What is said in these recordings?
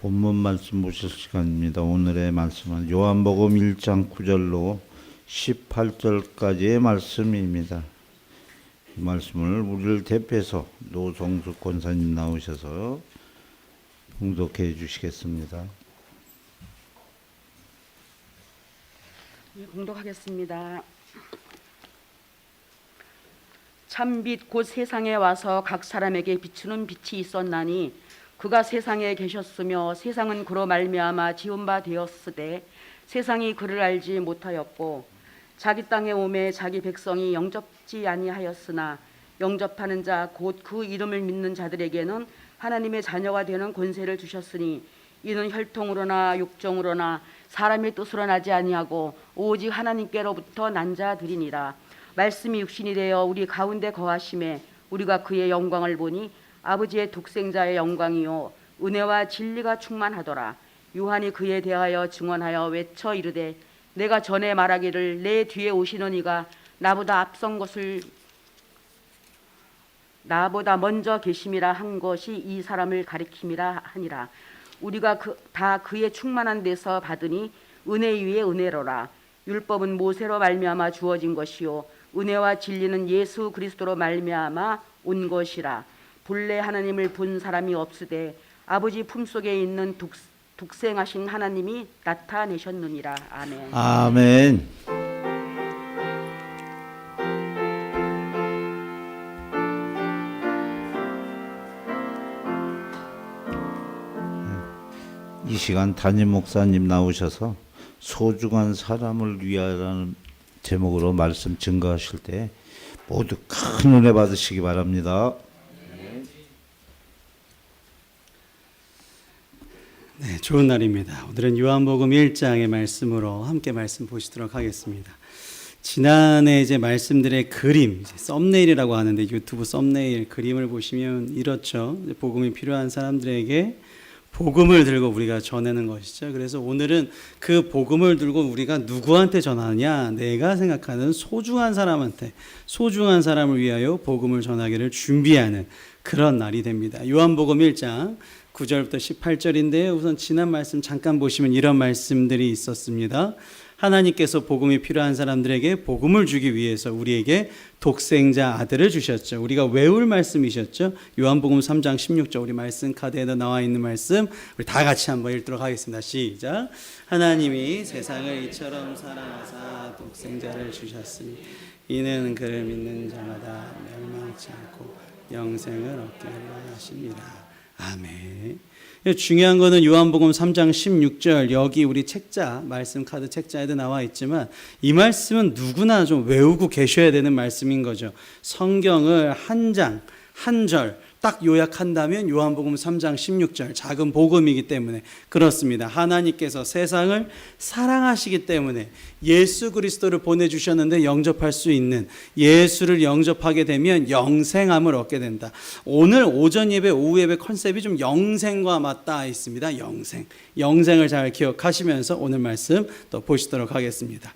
본문 말씀 보실 시간입니다. 오늘의 말씀은 요한복음 1장 9절로 18절까지의 말씀입니다. 이 말씀을 우리를 대표해서 노성숙 권사님 나오셔서 봉독해 주시겠습니다. 봉독하겠습니다. 참빛 곧 세상에 와서 각 사람에게 비추는 빛이 있었나니 그가 세상에 계셨으며 세상은 그로 말미암아 지은 바 되었으되 세상이 그를 알지 못하였고 자기 땅에 오매 자기 백성이 영접지 아니하였으나 영접하는 자 곧 그 이름을 믿는 자들에게는 하나님의 자녀가 되는 권세를 주셨으니 이는 혈통으로나 육정으로나 사람의 뜻으로 나지 아니하고 오직 하나님께로부터 난 자들이니라. 말씀이 육신이 되어 우리 가운데 거하심에 우리가 그의 영광을 보니 아버지의 독생자의 영광이요 은혜와 진리가 충만하더라. 요한이 그에 대하여 증언하여 외쳐 이르되 내가 전에 말하기를 내 뒤에 오시는 이가 나보다 앞선 것을 나보다 먼저 계심이라 한 것이 이 사람을 가리킴이라 하니라. 우리가 다 그의 충만한 데서 받으니 은혜 위에 은혜로라. 율법은 모세로 말미암아 주어진 것이요 은혜와 진리는 예수 그리스도로 말미암아 온 것이라. 본래 하나님을 본 사람이 없으되 아버지 품속에 있는 독생하신 하나님이 나타내셨느니라. 아멘. 아멘. 이 시간 담임 목사님 나오셔서 소중한 사람을 위하여라는 제목으로 말씀 증거하실 때 모두 큰 은혜 받으시기 바랍니다. 네, 좋은 날입니다. 오늘은 요한복음 1장의 말씀으로 함께 말씀 보시도록 하겠습니다. 지난해 이제 말씀들의 그림, 썸네일이라고 하는데 유튜브 썸네일 그림을 보시면 이렇죠. 복음이 필요한 사람들에게 복음을 들고 우리가 전하는 것이죠. 그래서 오늘은 그 복음을 들고 우리가 누구한테 전하느냐? 내가 생각하는 소중한 사람한테, 소중한 사람을 위하여 복음을 전하기를 준비하는 그런 날이 됩니다. 요한복음 1장 9절부터 18절인데요. 우선 지난 말씀 잠깐 보시면 이런 말씀들이 있었습니다. 하나님께서 복음이 필요한 사람들에게 복음을 주기 위해서 우리에게 독생자 아들을 주셨죠. 우리가 외울 말씀이셨죠. 요한복음 3장 16절 우리 말씀 카드에도 나와 있는 말씀 우리 다 같이 한번 읽도록 하겠습니다. 시작. 하나님이 세상을 이처럼 사랑하사 독생자를 주셨으니 이는 그를 믿는 자마다 멸망치 않고 영생을 얻게 하려 하십니다. 아멘. 중요한 거는 요한복음 3장 16절 여기 우리 책자 말씀 카드 책자에도 나와 있지만 이 말씀은 누구나 좀 외우고 계셔야 되는 말씀인 거죠. 성경을 한 장, 한 절 딱 요약한다면 요한복음 3장 16절 작은 복음이기 때문에 그렇습니다. 하나님께서 세상을 사랑하시기 때문에 예수 그리스도를 보내주셨는데 영접할 수 있는 예수를 영접하게 되면 영생함을 얻게 된다. 오늘 오전 예배 오후 예배 컨셉이 좀 영생과 맞닿아 있습니다. 영생을 잘 기억하시면서 오늘 말씀 또 보시도록 하겠습니다.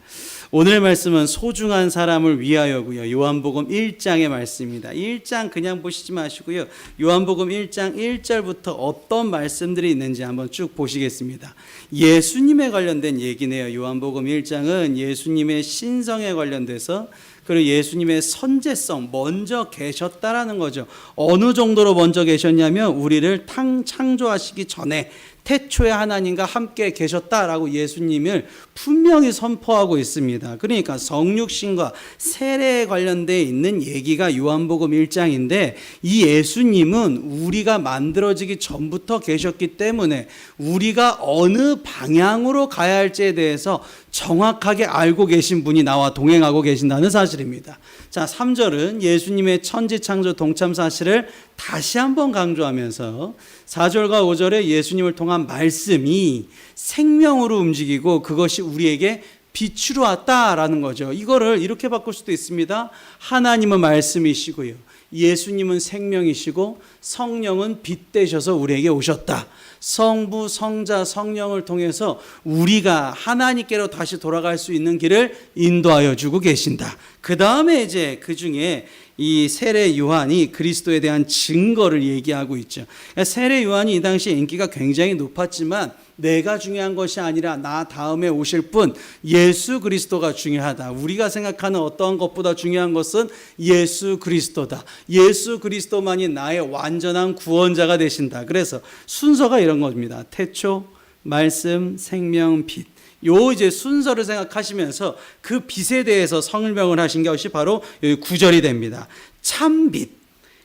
오늘 말씀은 소중한 사람을 위하여고요. 요한복음 1장의 말씀입니다. 1장 그냥 보시지 마시고요. 요한복음 1장 1절부터 어떤 말씀들이 있는지 한번 쭉 보시겠습니다. 예수님에 관련된 얘기네요. 요한복음 1장은 예수님의 신성에 관련돼서 그리고 예수님의 선제성 먼저 계셨다라는 거죠. 어느 정도로 먼저 계셨냐면 우리를 창조하시기 전에 태초에 하나님과 함께 계셨다라고 예수님을 분명히 선포하고 있습니다. 그러니까 성육신과 세례에 관련되어 있는 얘기가 요한복음 1장인데 이 예수님은 우리가 만들어지기 전부터 계셨기 때문에 우리가 어느 방향으로 가야 할지에 대해서 정확하게 알고 계신 분이 나와 동행하고 계신다는 사실입니다. 자, 3절은 예수님의 천지창조 동참 사실을 다시 한번 강조하면서 4절과 5절에 예수님을 통한 말씀이 생명으로 움직이고 그것이 우리에게 빛으로 왔다라는 거죠. 이거를 이렇게 바꿀 수도 있습니다. 하나님은 말씀이시고요. 예수님은 생명이시고 성령은 빛 되셔서 우리에게 오셨다. 성부, 성자, 성령을 통해서 우리가 하나님께로 다시 돌아갈 수 있는 길을 인도하여 주고 계신다. 그 다음에 이제 그 중에 이 세례 요한이 그리스도에 대한 증거를 얘기하고 있죠. 그러니까 세례 요한이 이 당시 인기가 굉장히 높았지만 내가 중요한 것이 아니라 나 다음에 오실 분 예수 그리스도가 중요하다. 우리가 생각하는 어떠한 것보다 중요한 것은 예수 그리스도다. 예수 그리스도만이 나의 완전한 구원자가 되신다. 그래서 순서가 이런 겁니다. 태초, 말씀, 생명, 빛. 요 이제 순서를 생각하시면서 그 빛에 대해서 설명을 하신 것이 바로 여기 9절이 됩니다. 참빛.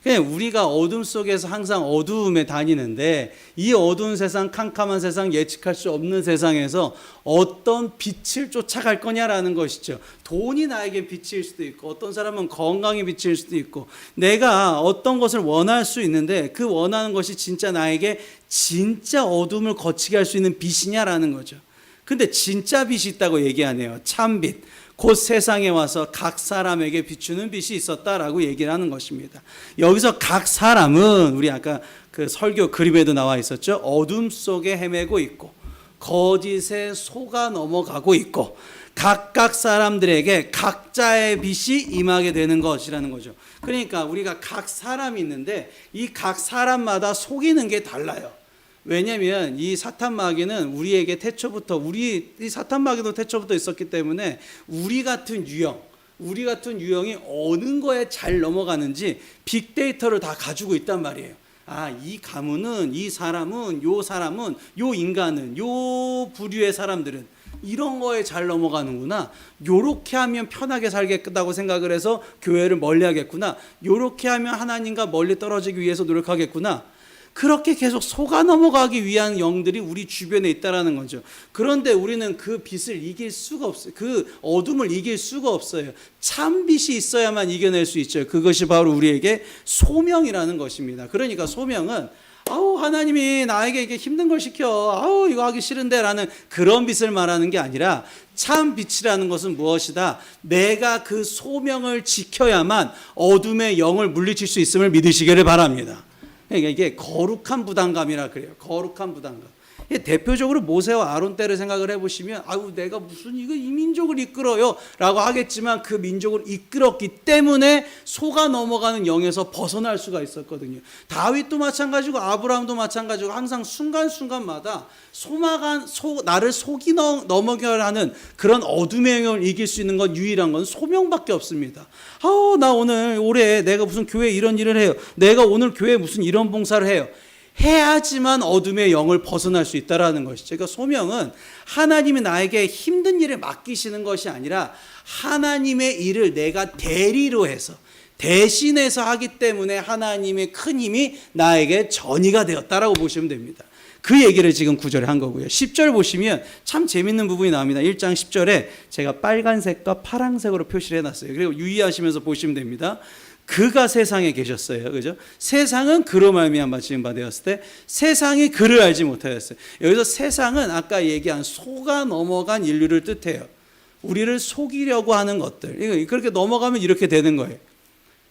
우리가 어둠 속에서 항상 어두움에 다니는데 이 어두운 세상, 캄캄한 세상, 예측할 수 없는 세상에서 어떤 빛을 쫓아갈 거냐라는 것이죠. 돈이 나에게 빛일 수도 있고 어떤 사람은 건강이 빛일 수도 있고 내가 어떤 것을 원할 수 있는데 그 원하는 것이 진짜 나에게 진짜 어둠을 거치게 할 수 있는 빛이냐라는 거죠. 근데 진짜 빛이 있다고 얘기하네요. 참빛. 곧 세상에 와서 각 사람에게 비추는 빛이 있었다라고 얘기를 하는 것입니다. 여기서 각 사람은 우리 아까 그 설교 그림에도 나와 있었죠. 어둠 속에 헤매고 있고 거짓에 속아 넘어가고 있고 각각 사람들에게 각자의 빛이 임하게 되는 것이라는 거죠. 그러니까 우리가 각 사람이 있는데 이 각 사람마다 속이는 게 달라요. 왜냐하면 이 사탄 마귀는 우리에게 태초부터 이 사탄 마귀도 태초부터 있었기 때문에 우리 같은 유형이 어느 거에 잘 넘어가는지 빅데이터를 다 가지고 있단 말이에요. 이 가문은, 이 사람은, 요 사람은, 요 인간은, 요 부류의 사람들은 이런 거에 잘 넘어가는구나. 요렇게 하면 편하게 살겠다고 생각을 해서 교회를 멀리 하겠구나. 요렇게 하면 하나님과 멀리 떨어지기 위해서 노력하겠구나. 그렇게 계속 속아 넘어가기 위한 영들이 우리 주변에 있다라는 거죠. 그런데 우리는 그 빛을 이길 수가 없어요. 그 어둠을 이길 수가 없어요. 참 빛이 있어야만 이겨낼 수 있죠. 그것이 바로 우리에게 소명이라는 것입니다. 그러니까 소명은 하나님이 나에게 이게 힘든 걸 시켜. 이거 하기 싫은데 라는 그런 빛을 말하는 게 아니라 참 빛이라는 것은 무엇이다? 내가 그 소명을 지켜야만 어둠의 영을 물리칠 수 있음을 믿으시기를 바랍니다. 그러니까 이게 거룩한 부담감이라 그래요. 거룩한 부담감. 대표적으로 모세와 아론 때를 생각을 해보시면 내가 무슨 이 민족을 이끌어요 라고 하겠지만 그 민족을 이끌었기 때문에 속아 넘어가는 영에서 벗어날 수가 있었거든요. 다윗도 마찬가지고 아브라함도 마찬가지고 항상 순간순간마다 나를 속이 넘어가려 하는 그런 어둠의 영을 이길 수 있는 건 유일한 건 소명밖에 없습니다. 나 올해 내가 무슨 교회에 이런 일을 해요. 내가 오늘 교회에 무슨 이런 봉사를 해요. 해야지만 어둠의 영을 벗어날 수 있다라는 것이죠. 그러니까 소명은 하나님이 나에게 힘든 일을 맡기시는 것이 아니라 하나님의 일을 내가 대리로 해서 대신해서 하기 때문에 하나님의 큰 힘이 나에게 전이가 되었다라고 보시면 됩니다. 그 얘기를 지금 9절에 한 거고요. 10절 보시면 참 재밌는 부분이 나옵니다. 1장 10절에 제가 빨간색과 파란색으로 표시를 해놨어요. 그리고 유의하시면서 보시면 됩니다. 그가 세상에 계셨어요. 그죠? 세상은 그로 말미암아 지은 바 되었을 때 세상이 그를 알지 못하였어요. 여기서 세상은 아까 얘기한 속아 넘어간 인류를 뜻해요. 우리를 속이려고 하는 것들. 그렇게 넘어가면 이렇게 되는 거예요.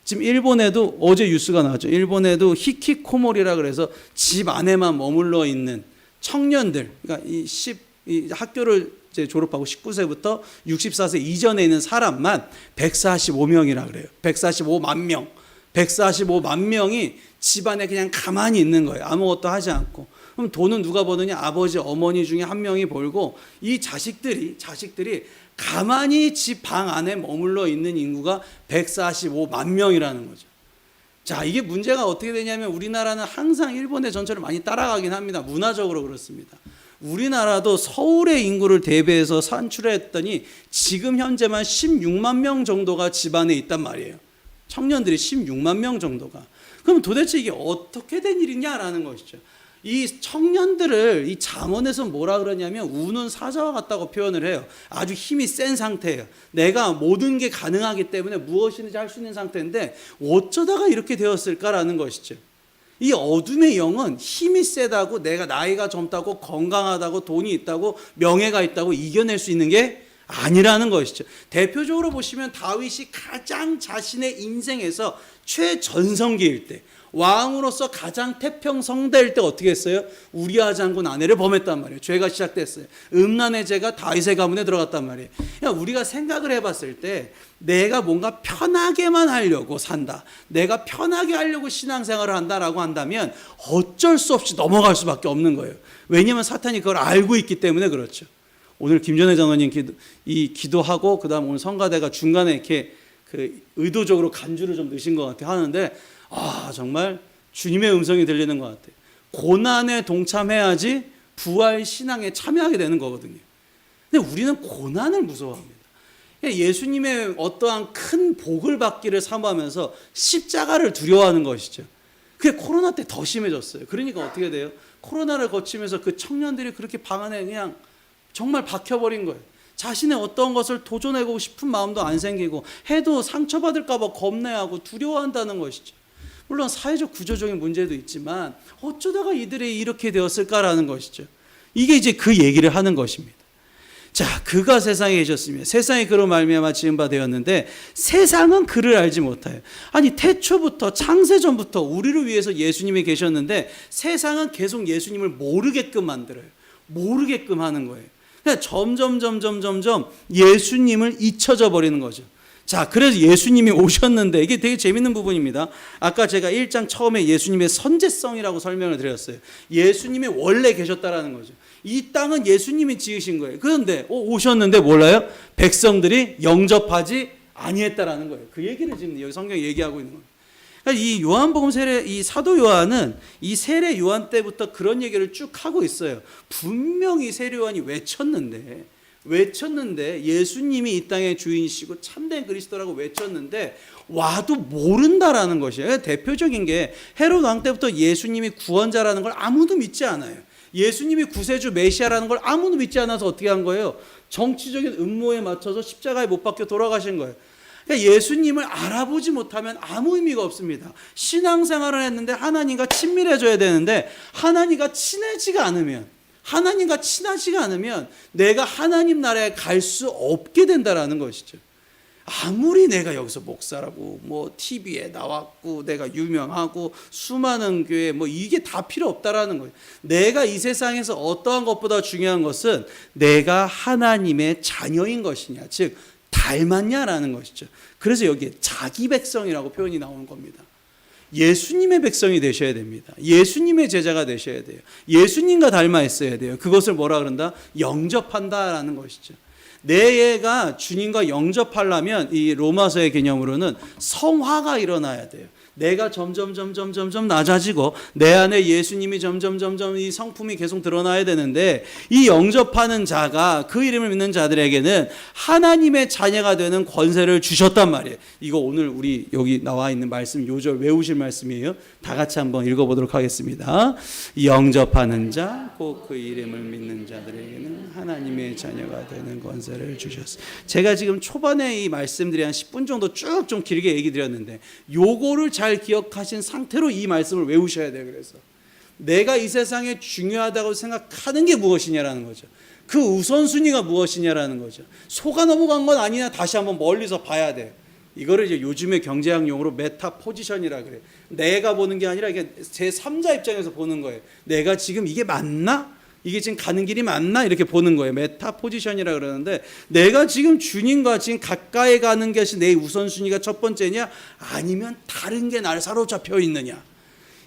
지금 일본에도 어제 뉴스가 나왔죠. 일본에도 히키코모리라 그래서 집 안에만 머물러 있는 청년들. 그러니까 이 학교를 이제 졸업하고 19세부터 64세 이전에 있는 사람만 145명이라 그래요. 145만 명. 145만 명이 집안에 그냥 가만히 있는 거예요. 아무것도 하지 않고. 그럼 돈은 누가 버느냐? 아버지, 어머니 중에 한 명이 벌고 이 자식들이 가만히 집 방 안에 머물러 있는 인구가 145만 명이라는 거죠. 자, 이게 문제가 어떻게 되냐면 우리나라는 항상 일본의 전철을 많이 따라가긴 합니다. 문화적으로 그렇습니다. 우리나라도 서울의 인구를 대비해서 산출했더니 지금 현재만 16만 명 정도가 집안에 있단 말이에요. 청년들이 16만 명 정도가. 그럼 도대체 이게 어떻게 된 일이냐라는 것이죠. 이 청년들을 이 잠언에서 뭐라 그러냐면 우는 사자와 같다고 표현을 해요. 아주 힘이 센 상태예요. 내가 모든 게 가능하기 때문에 무엇이든지 할 수 있는 상태인데 어쩌다가 이렇게 되었을까라는 것이죠. 이 어둠의 영은 힘이 세다고 내가 나이가 젊다고 건강하다고 돈이 있다고 명예가 있다고 이겨낼 수 있는 게 아니라는 것이죠. 대표적으로 보시면 다윗이 가장 자신의 인생에서 최전성기일 때 왕으로서 가장 태평성대일 때 어떻게 했어요? 우리아 장군 아내를 범했단 말이에요. 죄가 시작됐어요. 음란의 죄가 다윗의 가문에 들어갔단 말이에요. 그러니까 우리가 생각을 해봤을 때 내가 뭔가 편하게만 하려고 산다, 내가 편하게 하려고 신앙생활을 한다라고 한다면 어쩔 수 없이 넘어갈 수밖에 없는 거예요. 왜냐하면 사탄이 그걸 알고 있기 때문에 그렇죠. 오늘 김전혜 장로님 기도하고 그다음 오늘 성가대가 중간에 이렇게 그 의도적으로 간주를 좀 넣으신 것 같아요. 하는데 정말 주님의 음성이 들리는 것 같아요. 고난에 동참해야지 부활 신앙에 참여하게 되는 거거든요. 근데 우리는 고난을 무서워합니다. 예수님의 어떠한 큰 복을 받기를 사모하면서 십자가를 두려워하는 것이죠. 그게 코로나 때 더 심해졌어요. 그러니까 어떻게 돼요? 코로나를 거치면서 그 청년들이 그렇게 방 안에 그냥 정말 박혀버린 거예요. 자신의 어떤 것을 도전하고 싶은 마음도 안 생기고 해도 상처받을까 봐 겁내하고 두려워한다는 것이죠. 물론 사회적 구조적인 문제도 있지만 어쩌다가 이들이 이렇게 되었을까라는 것이죠. 이게 이제 그 얘기를 하는 것입니다. 자, 그가 세상에 계셨으며 세상이 그로 말미암아 지은 바 되었는데 세상은 그를 알지 못하여. 아니 태초부터 창세전부터 우리를 위해서 예수님이 계셨는데 세상은 계속 예수님을 모르게끔 만들어요. 모르게끔 하는 거예요. 그냥 점점 예수님을 잊혀져 버리는 거죠. 자, 그래서 예수님이 오셨는데 이게 되게 재밌는 부분입니다. 아까 제가 1장 처음에 예수님의 선제성이라고 설명을 드렸어요. 예수님이 원래 계셨다라는 거죠. 이 땅은 예수님이 지으신 거예요. 그런데 오셨는데 몰라요? 백성들이 영접하지 아니했다라는 거예요. 그 얘기를 지금 여기 성경이 얘기하고 있는 거예요. 그러니까 이 요한복음 세례, 이 사도 요한은 이 세례 요한 때부터 그런 얘기를 쭉 하고 있어요. 분명히 세례 요한이 외쳤는데 예수님이 이 땅의 주인이시고 참된 그리스도라고 외쳤는데 와도 모른다라는 것이에요. 대표적인 게 헤롯 왕 때부터 예수님이 구원자라는 걸 아무도 믿지 않아요. 예수님이 구세주 메시아라는 걸 아무도 믿지 않아서 어떻게 한 거예요? 정치적인 음모에 맞춰서 십자가에 못 박혀 돌아가신 거예요. 그러니까 예수님을 알아보지 못하면 아무 의미가 없습니다. 신앙생활을 했는데 하나님과 친밀해져야 되는데 하나님과 친하지가 않으면 내가 하나님 나라에 갈 수 없게 된다라는 것이죠. 아무리 내가 여기서 목사라고 TV에 나왔고 내가 유명하고 수많은 교회 이게 다 필요 없다라는 거예요. 내가 이 세상에서 어떠한 것보다 중요한 것은 내가 하나님의 자녀인 것이냐, 즉 닮았냐라는 것이죠. 그래서 여기에 자기 백성이라고 표현이 나오는 겁니다. 예수님의 백성이 되셔야 됩니다. 예수님의 제자가 되셔야 돼요. 예수님과 닮아 있어야 돼요. 그것을 뭐라 그런다? 영접한다라는 것이죠. 내 애가 주님과 영접하려면 이 로마서의 개념으로는 성화가 일어나야 돼요. 내가 점점 낮아지고 내 안에 예수님이 점점 이 성품이 계속 드러나야 되는데 이 영접하는 자가 그 이름을 믿는 자들에게는 하나님의 자녀가 되는 권세를 주셨단 말이에요. 이거 오늘 우리 여기 나와 있는 말씀 요절 외우실 말씀이에요. 다 같이 한번 읽어보도록 하겠습니다. 영접하는 자 곧 그 이름을 믿는 자들에게는 하나님의 자녀가 되는 권세를 주셨어요. 제가 지금 초반에 이 말씀들이 한 10분 정도 쭉 좀 길게 얘기 드렸는데 요거를 잘 기억하신 상태로 이 말씀을 외우셔야 돼요. 그래서 내가 이 세상에 중요하다고 생각하는 게 무엇이냐라는 거죠. 그 우선순위가 무엇이냐라는 거죠. 속아 넘어간 건 아니냐 다시 한번 멀리서 봐야 돼요. 이거를 이제 요즘의 경제학 용어로 메타 포지션이라 그래요. 내가 보는 게 아니라 이게 제3자 입장에서 보는 거예요. 내가 지금 이게 맞나? 이게 지금 가는 길이 맞나? 이렇게 보는 거예요. 메타 포지션이라 그러는데 내가 지금 주님과 지금 가까이 가는 것이 내 우선순위가 첫 번째냐? 아니면 다른 게 나를 사로잡혀 있느냐?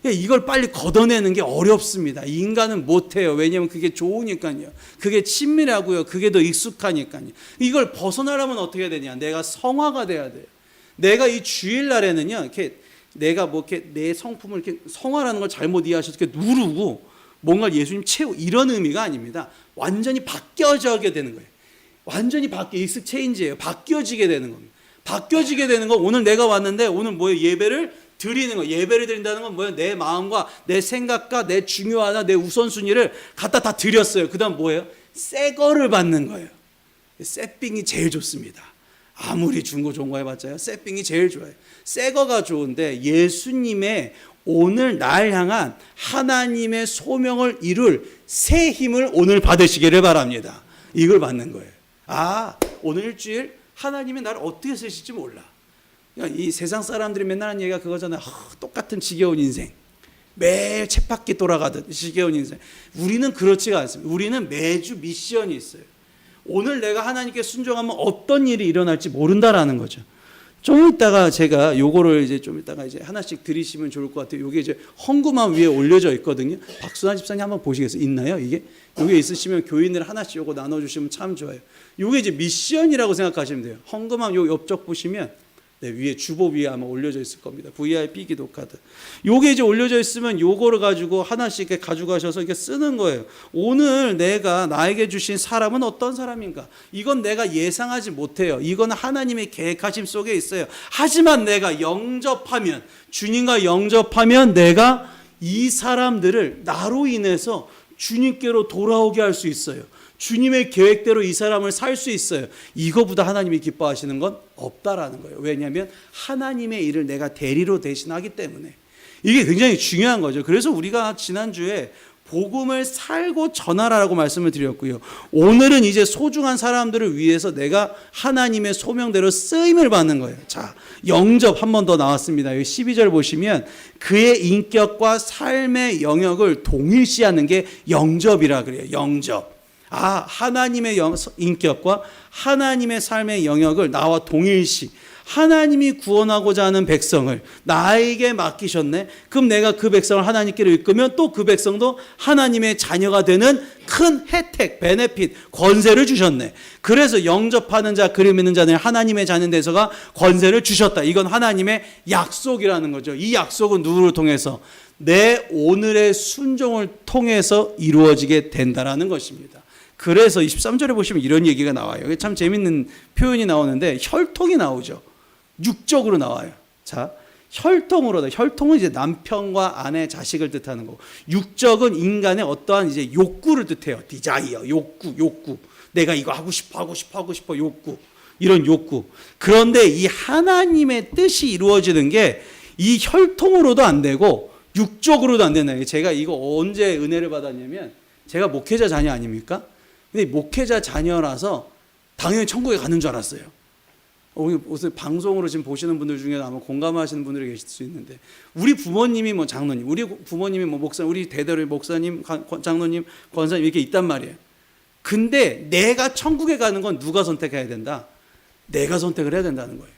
이걸 빨리 걷어내는 게 어렵습니다. 인간은 못해요. 왜냐하면 그게 좋으니까요. 그게 친밀하고요. 그게 더 익숙하니까요. 이걸 벗어나려면 어떻게 해야 되냐? 내가 성화가 돼야 돼요. 내가 이 주일날에는요, 이렇게 내가 이렇게 내 성품을 이렇게 성화라는 걸 잘못 이해하셔서 이렇게 누르고 뭔가 예수님 채우 이런 의미가 아닙니다. 완전히 바뀌어지게 되는 거예요. 완전히 익스 체인지예요. 바뀌어지게 되는 겁니다. 바뀌어지게 되는 건 오늘 내가 왔는데 오늘 뭐예요? 예배를 드리는 거. 예배를 드린다는 건 뭐예요? 내 마음과 내 생각과 내 중요하다 내 우선순위를 갖다 다 드렸어요. 그 다음 뭐예요? 새 거를 받는 거예요. 새삥이 제일 좋습니다. 아무리 중고 종고 해봤자요. 새삥이 제일 좋아요. 새 거가 좋은데 예수님의 오늘 날 향한 하나님의 소명을 이룰 새 힘을 오늘 받으시기를 바랍니다. 이걸 받는 거예요. 오늘 일주일 하나님이 나를 어떻게 쓰실지 몰라. 그러니까 이 세상 사람들이 맨날 하는 얘기가 그거잖아요. 똑같은 지겨운 인생. 매일 쳇바퀴 돌아가듯 지겨운 인생. 우리는 그렇지가 않습니다. 우리는 매주 미션이 있어요. 오늘 내가 하나님께 순종하면 어떤 일이 일어날지 모른다라는 거죠. 좀 이따가 제가 요거를 이제 좀 이따가 이제 하나씩 드리시면 좋을 것 같아요. 요게 이제 헌금함 위에 올려져 있거든요. 박순환 집사님 한번 보시겠어요? 있나요? 이게? 요게 있으시면 교인들 하나씩 요거 나눠주시면 참 좋아요. 요게 이제 미션이라고 생각하시면 돼요. 헌금함 요 옆쪽 보시면 네, 위에 주보 위에 아마 올려져 있을 겁니다. VIP 기도 카드. 요게 이제 올려져 있으면 요거를 가지고 하나씩 이렇게 가져가셔서 이렇게 쓰는 거예요. 오늘 내가 나에게 주신 사람은 어떤 사람인가? 이건 내가 예상하지 못해요. 이건 하나님의 계획하심 속에 있어요. 하지만 내가 영접하면, 주님과 영접하면 내가 이 사람들을 나로 인해서 주님께로 돌아오게 할 수 있어요. 주님의 계획대로 이 사람을 살 수 있어요. 이거보다 하나님이 기뻐하시는 건 없다라는 거예요. 왜냐하면 하나님의 일을 내가 대리로 대신하기 때문에. 이게 굉장히 중요한 거죠. 그래서 우리가 지난주에 복음을 살고 전하라라고 말씀을 드렸고요. 오늘은 이제 소중한 사람들을 위해서 내가 하나님의 소명대로 쓰임을 받는 거예요. 자, 영접 한 번 더 나왔습니다. 여기 12절 보시면 그의 인격과 삶의 영역을 동일시하는 게 영접이라 그래요. 영접. 하나님의 인격과 하나님의 삶의 영역을 나와 동일시. 하나님이 구원하고자 하는 백성을 나에게 맡기셨네. 그럼 내가 그 백성을 하나님께로 이끌면 또 그 백성도 하나님의 자녀가 되는 큰 혜택, 베네핏, 권세를 주셨네. 그래서 영접하는 자, 그림 있는 자는 하나님의 자녀 돼서가 권세를 주셨다. 이건 하나님의 약속이라는 거죠. 이 약속은 누구를 통해서? 내 오늘의 순종을 통해서 이루어지게 된다라는 것입니다. 그래서 23절에 보시면 이런 얘기가 나와요. 이게 참 재밌는 표현이 나오는데 혈통이 나오죠. 육적으로 나와요. 자, 혈통으로다. 혈통은 이제 남편과 아내, 자식을 뜻하는 거고, 육적은 인간의 어떠한 이제 욕구를 뜻해요. 디자이어, 욕구. 내가 이거 하고 싶어, 욕구. 이런 욕구. 그런데 이 하나님의 뜻이 이루어지는 게 이 혈통으로도 안 되고 육적으로도 안 된다. 제가 이거 언제 은혜를 받았냐면 제가 목회자 자녀 아닙니까? 근데 목회자 자녀라서 당연히 천국에 가는 줄 알았어요. 무슨 방송으로 지금 보시는 분들 중에 아마 공감하시는 분들이 계실 수 있는데, 우리 부모님이 뭐 장로님, 우리 부모님이 뭐 목사, 우리 대대로 목사님, 장로님, 권사님 이렇게 있단 말이에요. 근데 내가 천국에 가는 건 누가 선택해야 된다? 내가 선택을 해야 된다는 거예요.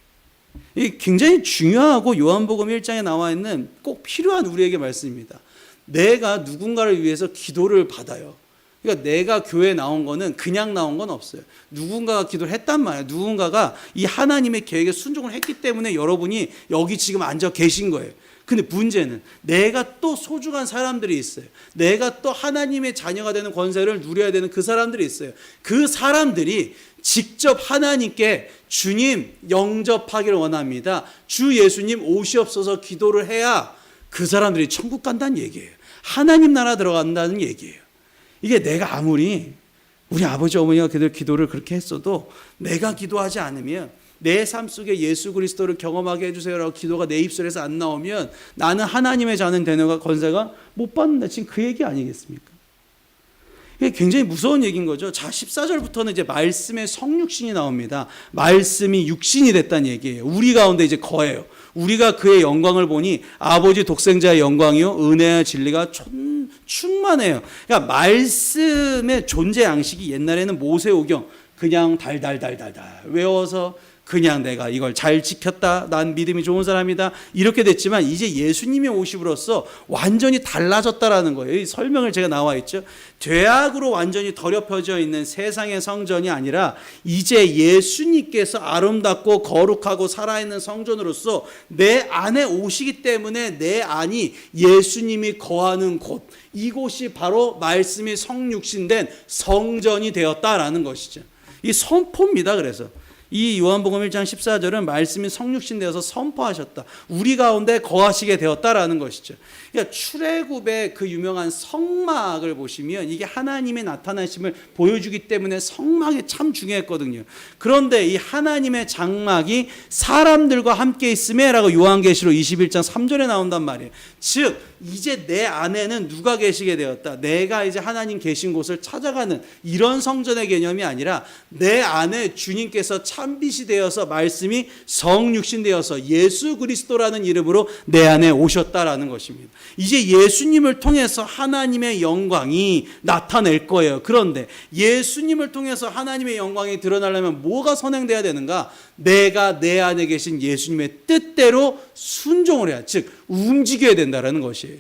이게 굉장히 중요하고 요한복음 1장에 나와 있는 꼭 필요한 우리에게 말씀입니다. 내가 누군가를 위해서 기도를 받아요. 그러니까 내가 교회에 나온 거는 그냥 나온 건 없어요. 누군가가 기도를 했단 말이에요. 누군가가 이 하나님의 계획에 순종을 했기 때문에 여러분이 여기 지금 앉아 계신 거예요. 근데 문제는 내가 또 소중한 사람들이 있어요. 내가 또 하나님의 자녀가 되는 권세를 누려야 되는 그 사람들이 있어요. 그 사람들이 직접 하나님께 주님 영접하기를 원합니다. 주 예수님 오시옵소서 기도를 해야 그 사람들이 천국 간다는 얘기예요. 하나님 나라 들어간다는 얘기예요. 이게 내가 아무리 우리 아버지 어머니가 기도를 그렇게 했어도 내가 기도하지 않으면, 내 삶 속에 예수 그리스도를 경험하게 해주세요라고 기도가 내 입술에서 안 나오면 나는 하나님의 자는 되는 권세가 못 받는다. 지금 그 얘기 아니겠습니까? 이게 굉장히 무서운 얘기인 거죠. 자, 14절부터는 이제 말씀의 성육신이 나옵니다. 말씀이 육신이 됐다는 얘기예요. 우리 가운데 이제 거해요. 우리가 그의 영광을 보니 아버지 독생자의 영광이요 은혜와 진리가 충만해요. 그러니까 말씀의 존재 양식이 옛날에는 모세오경 그냥 달달달달달 외워서 그냥 내가 이걸 잘 지켰다, 난 믿음이 좋은 사람이다, 이렇게 됐지만 이제 예수님이 오심으로써 완전히 달라졌다라는 거예요. 이 설명을 제가 나와 있죠. 죄악으로 완전히 더럽혀져 있는 세상의 성전이 아니라 이제 예수님께서 아름답고 거룩하고 살아있는 성전으로서 내 안에 오시기 때문에 내 안이 예수님이 거하는 곳, 이곳이 바로 말씀이 성육신된 성전이 되었다라는 것이죠. 이 선포입니다. 그래서 이 요한복음 1장 14절은 말씀이 성육신 되어서 선포하셨다. 우리 가운데 거하시게 되었다라는 것이죠. 그러니까 출애굽의 그 유명한 성막을 보시면 이게 하나님의 나타나심을 보여주기 때문에 성막이 참 중요했거든요. 그런데 이 하나님의 장막이 사람들과 함께 있음에 라고 요한계시록 21장 3절에 나온단 말이에요. 즉 이제 내 안에는 누가 계시게 되었다. 내가 이제 하나님 계신 곳을 찾아가는 이런 성전의 개념이 아니라 내 안에 주님께서 참빛이 되어서 말씀이 성육신 되어서 예수 그리스도라는 이름으로 내 안에 오셨다라는 것입니다. 이제 예수님을 통해서 하나님의 영광이 나타낼 거예요. 그런데 예수님을 통해서 하나님의 영광이 드러나려면 뭐가 선행돼야 되는가? 내가 내 안에 계신 예수님의 뜻대로 순종을 해야, 즉 움직여야 된다라는 것이에요.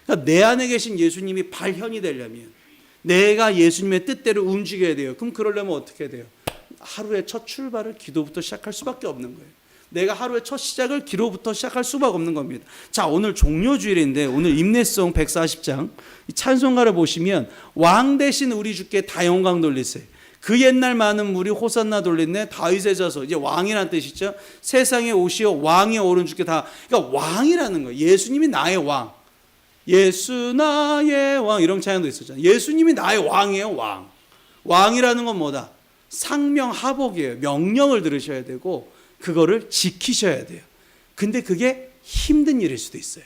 그러니까 내 안에 계신 예수님이 발현이 되려면 내가 예수님의 뜻대로 움직여야 돼요. 그럼 그러려면 어떻게 돼요? 하루의 첫 출발을 기도부터 시작할 수밖에 없는 거예요. 내가 하루의 첫 시작을 기도부터 시작할 수밖에 없는 겁니다. 자, 오늘 종료주일인데 오늘 임내송 140장 찬송가를 보시면 왕 대신 우리 주께 다 영광 돌리세. 그 옛날 많은 물이 호산나 돌리네. 다윗의 저서, 이제 왕이라는 뜻이죠. 세상에 오시어 왕이 오른 주께 다. 그러니까 왕이라는 거예요. 예수님이 나의 왕. 예수 나의 왕, 이런 찬양도 있었잖아요. 예수님이 나의 왕이에요. 왕. 왕이라는 건 뭐다? 상명하복이에요. 명령을 들으셔야 되고 그거를 지키셔야 돼요. 근데 그게 힘든 일일 수도 있어요.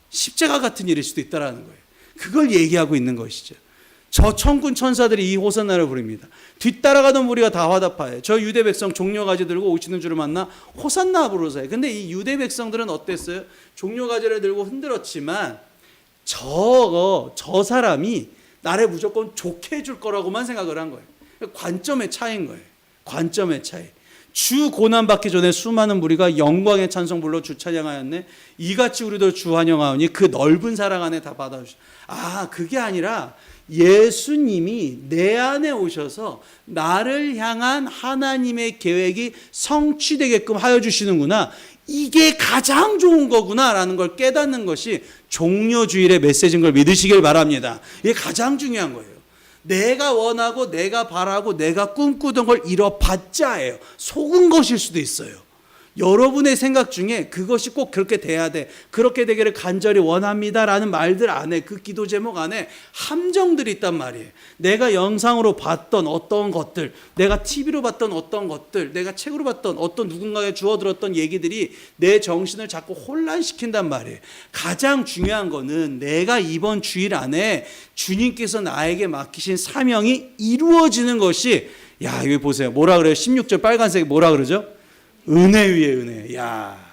십자가 같은 일일 수도 있다라는 거예요. 그걸 얘기하고 있는 것이죠. 저 천군 천사들이 이 호산나를 부릅니다. 뒤따라가던 무리가 다 화답하여 저 유대 백성 종려가지 들고 오시는 줄을 만나 호산나 부르세요. 근데 이 유대 백성들은 어땠어요? 종려가지를 들고 흔들었지만 저 사람이 나를 무조건 좋게 해줄 거라고만 생각을 한 거예요. 관점의 차이인 거예요. 관점의 차이. 주 고난받기 전에 수많은 무리가 영광의 찬송 불러 주 찬양하였네. 이같이 우리도 주 환영하오니 그 넓은 사랑 안에 다 받아주시. 그게 아니라 예수님이 내 안에 오셔서 나를 향한 하나님의 계획이 성취되게끔 하여 주시는구나. 이게 가장 좋은 거구나라는 걸 깨닫는 것이 종료주일의 메시지인 걸 믿으시길 바랍니다. 이게 가장 중요한 거예요. 내가 원하고 내가 바라고 내가 꿈꾸던 걸 이뤄봤자예요. 속은 것일 수도 있어요. 여러분의 생각 중에 그것이 꼭 그렇게 돼야 돼, 그렇게 되기를 간절히 원합니다라는 말들 안에, 그 기도 제목 안에 함정들이 있단 말이에요. 내가 영상으로 봤던 어떤 것들, 내가 TV로 봤던 어떤 것들, 내가 책으로 봤던 어떤 누군가에 주워들었던 얘기들이 내 정신을 자꾸 혼란시킨단 말이에요. 가장 중요한 거는 내가 이번 주일 안에 주님께서 나에게 맡기신 사명이 이루어지는 것이, 야, 여기 보세요. 뭐라 그래요? 16절 빨간색 뭐라 그러죠? 은혜 위에 은혜. 야,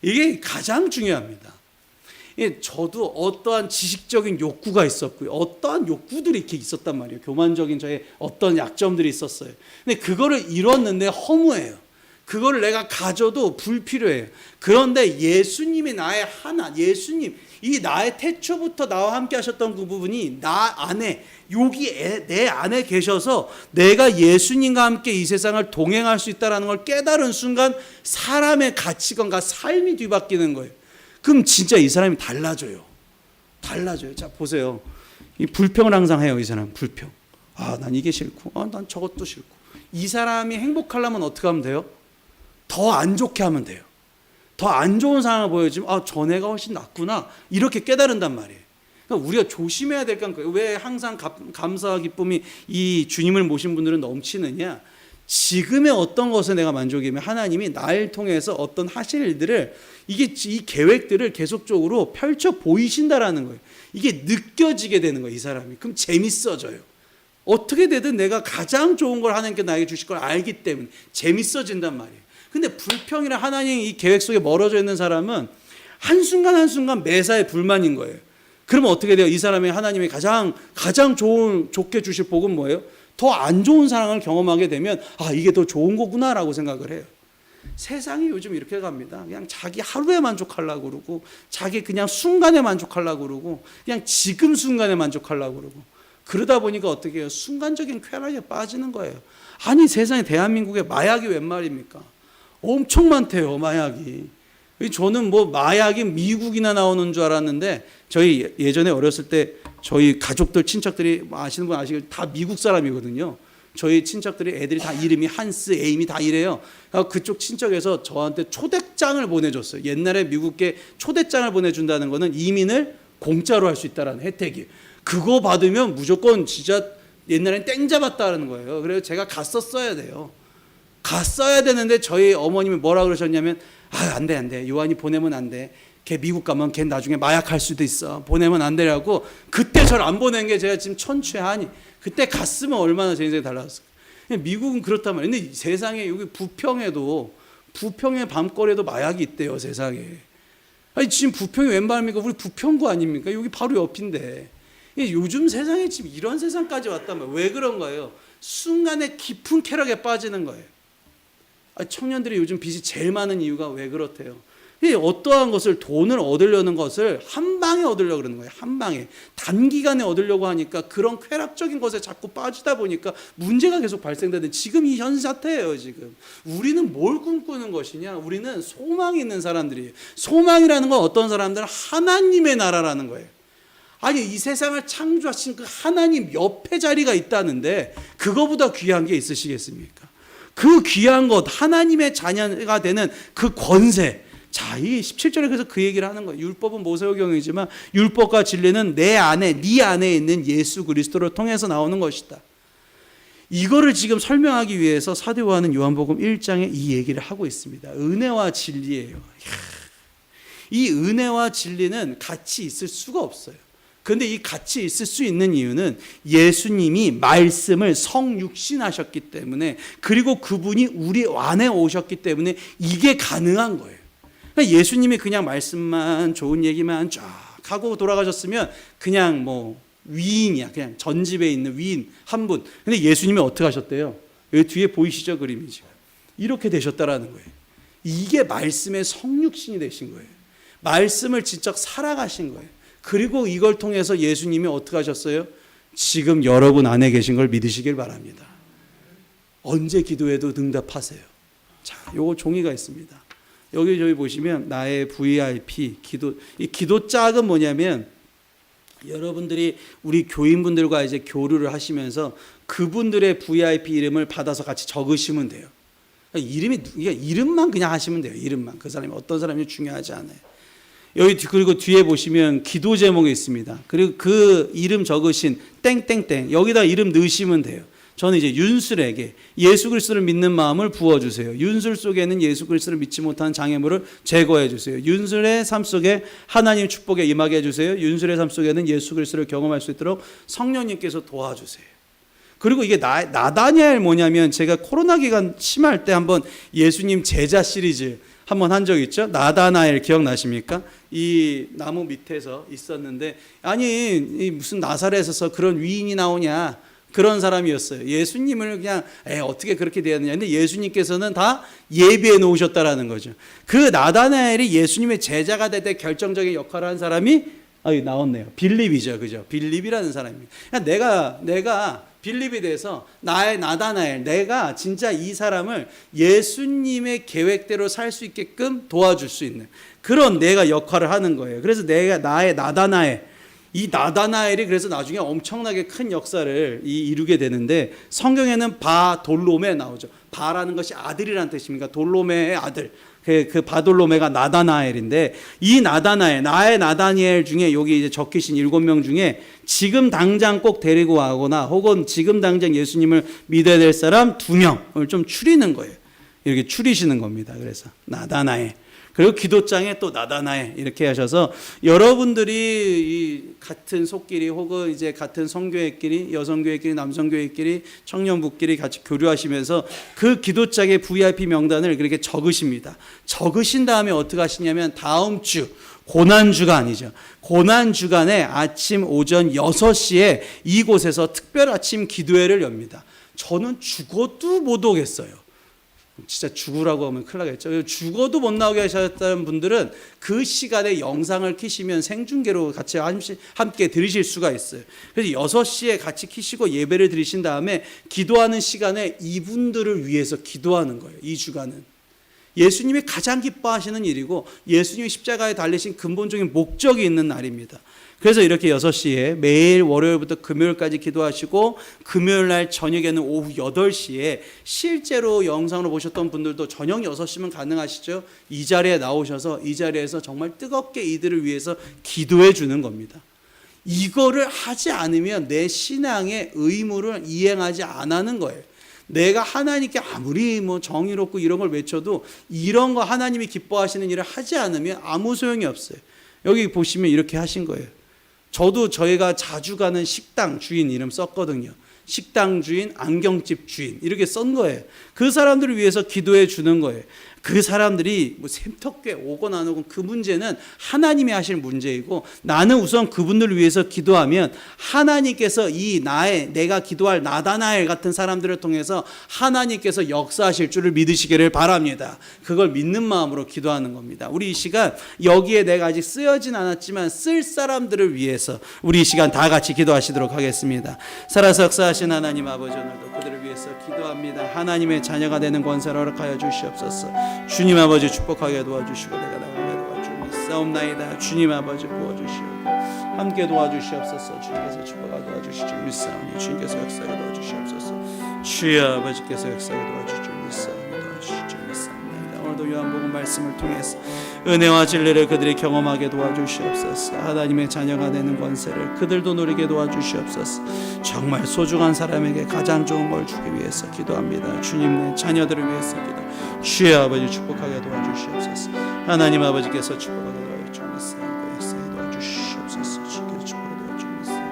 이게 가장 중요합니다. 저도 어떠한 지식적인 욕구가 있었고요. 어떠한 욕구들이 이렇게 있었단 말이에요. 교만적인 저의 어떤 약점들이 있었어요. 근데 그거를 이뤘는데 허무해요. 그거를 내가 가져도 불필요해요. 그런데 예수님이 나의 하나, 예수님, 이 나의 태초부터 나와 함께 하셨던 그 부분이 나 안에, 여기 내 안에 계셔서 내가 예수님과 함께 이 세상을 동행할 수 있다는 걸 깨달은 순간 사람의 가치관과 삶이 뒤바뀌는 거예요. 그럼 진짜 이 사람이 달라져요. 달라져요. 자, 보세요. 이 불평을 항상 해요. 이 사람 불평. 난 이게 싫고, 난 저것도 싫고. 이 사람이 행복하려면 어떻게 하면 돼요? 더 안 좋게 하면 돼요. 더 안 좋은 상황을 보여주면 전에가 훨씬 낫구나, 이렇게 깨달은단 말이에요. 그러니까 우리가 조심해야 될 건 거예요. 왜 항상 감사와 기쁨이 이 주님을 모신 분들은 넘치느냐? 지금의 어떤 것에 내가 만족이면 하나님이 나를 통해서 어떤 하실 일들을, 이 계획들을 계속적으로 펼쳐 보이신다라는 거예요. 이게 느껴지게 되는 거예요, 이 사람이. 그럼 재밌어져요. 어떻게 되든 내가 가장 좋은 걸 하나님께 나에게 주실 걸 알기 때문에 재밌어진단 말이에요. 근데 불평이나 하나님 이 계획 속에 멀어져 있는 사람은 한순간 한순간 매사에 불만인 거예요. 그러면 어떻게 돼요? 이 사람이 하나님이 가장 좋게 주실 복은 뭐예요? 더 안 좋은 사랑을 경험하게 되면 이게 더 좋은 거구나라고 생각을 해요. 세상이 요즘 이렇게 갑니다. 그냥 자기 하루에 만족하려고 그러고, 자기 그냥 순간에 만족하려고 그러고, 그냥 지금 순간에 만족하려고 그러고, 그러다 보니까 어떻게 해요? 순간적인 쾌락에 빠지는 거예요. 아니, 세상에 대한민국에 마약이 웬 말입니까? 엄청 많대요, 마약이. 저는 마약이 미국이나 나오는 줄 알았는데, 저희 예전에 어렸을 때 저희 가족들, 친척들이 아시는 분 아시겠지만 다 미국 사람이거든요. 저희 친척들이 애들이 다 이름이 한스, 에임이 다 이래요. 그쪽 친척에서 저한테 초대장을 보내줬어요. 옛날에 미국에 초대장을 보내준다는 거는 이민을 공짜로 할 수 있다는 혜택이. 그거 받으면 무조건 진짜 옛날엔 땡 잡았다는 거예요. 그래서 제가 갔었어야 돼요. 갔어야 되는데 저희 어머님이 뭐라 그러셨냐면, 안 돼. 요한이 보내면 안 돼. 걔 미국 가면 걔 나중에 마약할 수도 있어. 보내면 안 되라고. 그때 저를 안 보낸 게 제가 지금 천추의 한이. 그때 갔으면 얼마나 제 인생이 달라졌을까. 미국은 그렇단 말이에요. 근데 세상에 여기 부평의 밤거리에도 마약이 있대요, 세상에. 아니 지금 부평이 웬 말입니까? 우리 부평구 아닙니까? 여기 바로 옆인데. 요즘 세상에 지금 이런 세상까지 왔다면 왜 그런가요? 순간에 깊은 쾌락에 빠지는 거예요. 청년들이 요즘 빚이 제일 많은 이유가 왜 그렇대요? 어떠한 것을, 돈을 얻으려는 것을 한 방에 얻으려고 그러는 거예요. 한 방에. 단기간에 얻으려고 하니까 그런 쾌락적인 것에 자꾸 빠지다 보니까 문제가 계속 발생되는 지금 이 현 사태예요, 지금. 우리는 뭘 꿈꾸는 것이냐? 우리는 소망이 있는 사람들이에요. 소망이라는 건 어떤 사람들은 하나님의 나라라는 거예요. 아니 이 세상을 창조하신 그 하나님 옆에 자리가 있다는데 그거보다 귀한 게 있으시겠습니까? 그 귀한 것, 하나님의 자녀가 되는 그 권세. 자, 이 17절에 그래서 그 얘기를 하는 거예요. 율법은 모세오경이지만 율법과 진리는 네 안에 있는 예수 그리스도를 통해서 나오는 것이다. 이거를 지금 설명하기 위해서 사도 요한은 요한복음 1장에 이 얘기를 하고 있습니다. 은혜와 진리예요. 이 은혜와 진리는 같이 있을 수가 없어요. 그런데 이 같이 있을 수 있는 이유는 예수님이 말씀을 성육신하셨기 때문에, 그리고 그분이 우리 안에 오셨기 때문에 이게 가능한 거예요. 그러니까 예수님이 그냥 말씀만 좋은 얘기만 쫙 하고 돌아가셨으면 그냥 뭐 위인이야. 그냥 전집에 있는 위인 한 분. 근데 예수님이 어떻게 하셨대요? 여기 뒤에 보이시죠? 그림이 지금. 이렇게 되셨다라는 거예요. 이게 말씀의 성육신이 되신 거예요. 말씀을 직접 살아가신 거예요. 그리고 이걸 통해서 예수님이 어떻게 하셨어요? 지금 여러분 안에 계신 걸 믿으시길 바랍니다. 언제 기도해도 응답하세요. 자, 요거 종이가 있습니다. 여기 저기 보시면 나의 VIP 기도, 이 기도 짝은 뭐냐면 여러분들이 우리 교인분들과 이제 교류를 하시면서 그분들의 VIP 이름을 받아서 같이 적으시면 돼요. 이름만 그냥 하시면 돼요. 이름만. 그 사람이 어떤 사람인지 중요하지 않아요. 여기 그리고 뒤에 보시면 기도 제목이 있습니다. 그리고 그 이름 적으신 땡땡땡 여기다 이름 넣으시면 돼요. 저는 이제 윤술에게 예수 그리스도를 믿는 마음을 부어주세요. 윤술 속에는 예수 그리스도를 믿지 못하는 장애물을 제거해 주세요. 윤술의 삶 속에 하나님 축복에 임하게 해주세요. 윤술의 삶 속에는 예수 그리스도를 경험할 수 있도록 성령님께서 도와주세요. 그리고 이게 나다니엘 뭐냐면 제가 코로나 기간 심할 때 한번 예수님 제자 시리즈 한번 한 적 있죠? 나다나엘 기억나십니까? 이 나무 밑에서 있었는데 아니 무슨 나사렛에서 그런 위인이 나오냐 그런 사람이었어요. 예수님을 그냥 어떻게 그렇게 되었느냐. 근데 예수님께서는 다 예비해 놓으셨다라는 거죠. 그 나다나엘이 예수님의 제자가 될 때 결정적인 역할을 한 사람이 나왔네요. 빌립이죠. 그죠? 빌립이라는 사람입니다. 그러니까 내가 빌립에 대해서 나의 나다나엘, 내가 진짜 이 사람을 예수님의 계획대로 살 수 있게끔 도와줄 수 있는 그런 내가 역할을 하는 거예요. 그래서 내가 나의 나다나엘, 이 나다나엘이 그래서 나중에 엄청나게 큰 역사를 이루게 되는데 성경에는 바돌로메 나오죠. 바라는 것이 아들이라는 뜻입니다. 돌로메의 아들. 그 바돌로메가 나다나엘인데 이 나다나엘, 나의 나다니엘 중에 여기 이제 적히신 7명 중에 지금 당장 꼭 데리고 가거나 혹은 지금 당장 예수님을 믿어야 될 사람 2명을 좀 추리는 거예요. 이렇게 추리시는 겁니다. 그래서 나다나엘. 그리고 기도장에 또 나다나엘 이렇게 하셔서 여러분들이 이 같은 속끼리 혹은 이제 같은 성교회끼리 여성교회끼리 남성교회끼리 청년부끼리 같이 교류하시면서 그 기도장의 VIP 명단을 그렇게 적으십니다. 적으신 다음에 어떻게 하시냐면 다음 주 고난주가 아니죠. 고난주간에 아침 오전 6시에 이곳에서 특별 아침 기도회를 엽니다. 저는 죽어도 못 오겠어요. 진짜 죽으라고 하면 큰일 나겠죠. 죽어도 못 나오게 하셨다는 분들은 그 시간에 영상을 켜시면 생중계로 같이 함께 들으실 수가 있어요. 그래서 6시에 같이 켜시고 예배를 드리신 다음에 기도하는 시간에 이분들을 위해서 기도하는 거예요. 이 주간은 예수님이 가장 기뻐하시는 일이고 예수님이 십자가에 달리신 근본적인 목적이 있는 날입니다. 그래서 이렇게 6시에 매일 월요일부터 금요일까지 기도하시고 금요일 날 저녁에는 오후 8시에 실제로 영상으로 보셨던 분들도 저녁 6시면 가능하시죠? 이 자리에 나오셔서 이 자리에서 정말 뜨겁게 이들을 위해서 기도해 주는 겁니다. 이거를 하지 않으면 내 신앙의 의무를 이행하지 않는 거예요. 내가 하나님께 아무리 뭐 정의롭고 이런 걸 외쳐도 이런 거 하나님이 기뻐하시는 일을 하지 않으면 아무 소용이 없어요. 여기 보시면 이렇게 하신 거예요. 저도 저희가 자주 가는 식당 주인 이름 썼거든요. 식당 주인, 안경집 주인 이렇게 쓴 거예요. 그 사람들을 위해서 기도해 주는 거예요. 그 사람들이 뭐 샘터께 오건 안 오건 그 문제는 하나님이 하실 문제이고, 나는 우선 그분들을 위해서 기도하면 하나님께서 내가 기도할 나다나엘 같은 사람들을 통해서 하나님께서 역사하실 줄을 믿으시기를 바랍니다. 그걸 믿는 마음으로 기도하는 겁니다. 우리 이 시간 여기에 내가 아직 쓰여진 않았지만 쓸 사람들을 위해서 우리 이 시간 다 같이 기도하시도록 하겠습니다. 살아서 역사하신 하나님 아버지, 오늘도 그들을 위해서 기도합니다. 하나님의 자녀가 되는 권세를 허락하여 주시옵소서. 주님 아버지 축복하게 도와주시고 내가 나가게 도와주옵나이다. 주님 아버지 부어주시옵고 함께 도와주시옵소서. 주님께서 축복하게 도와주실 줄 믿사오니 주님께서 역사하게 도와주시옵소서. 주여 아버지께서 역사하게 도와주실 줄 믿사오니 도와주실 줄 믿사옵나이다. 오늘도 요한복음 말씀을 통해서 은혜와 진리를 그들이 경험하게 도와주시옵소서. 하나님의 자녀가 되는 권세를 그들도 누리게 도와주시옵소서. 정말 소중한 사람에게 가장 좋은 걸 주기 위해서 기도합니다. 주님, 내 자녀들을 위해서 기도. 주여 아버지 축복하게 도와주시옵소서. 하나님 아버지께서 축복하게 도와주시옵소서. 역사에 도와주시옵소서. 주께서 축복하게 도와주시옵소서.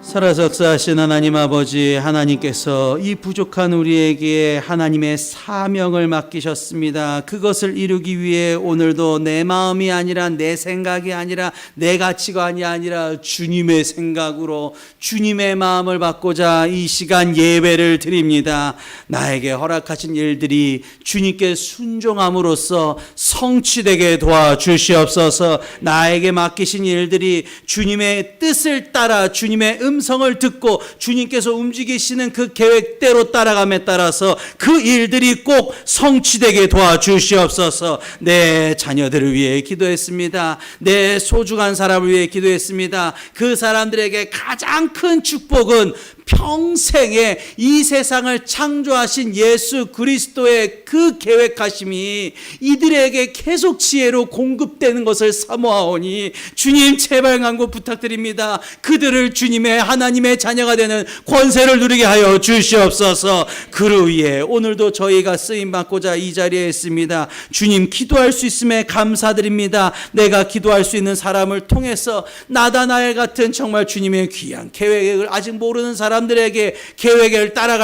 살아서 역사하신 하나님 아버지, 하나님께서 이 부족한 우리에게 하나님의 사명을 맡기셨습니다. 그것을 이루기 위해 오늘도 내 마음이 아니라 내 생각이 아니라 내 가치관이 아니라 주님의 생각으로 주님의 마음을 받고자 이 시간 예배를 드립니다. 나에게 허락하신 일들이 주님께 순종함으로써 성취되게 도와주시옵소서. 나에게 맡기신 일들이 주님의 뜻을 따라 주님의 음성을 듣고 주님께서 움직이시는 그 계획대로 따라감에 따라서 그 일들이 꼭 성취되게 도와주시옵소서. 내 자녀들을 위해 기도했습니다. 내 소중한 사람을 위해 기도했습니다. 그 사람들에게 가장 큰 축복은 평생에 이 세상을 창조하신 예수 그리스도의 그 계획하심이 이들에게 계속 지혜로 공급되는 것을 사모하오니 주님 제발 간구 부탁드립니다. 그들을 주님의 하나님의 자녀가 되는 권세를 누리게 하여 주시옵소서. 그를 위해 오늘도 저희가 쓰임받고자 이 자리에 있습니다. 주님, 기도할 수 있음에 감사드립니다. 내가 기도할 수 있는 사람을 통해서 나다나엘 같은 정말 주님의 귀한 계획을 아직 모르는 사람들에게 계획을 따라갈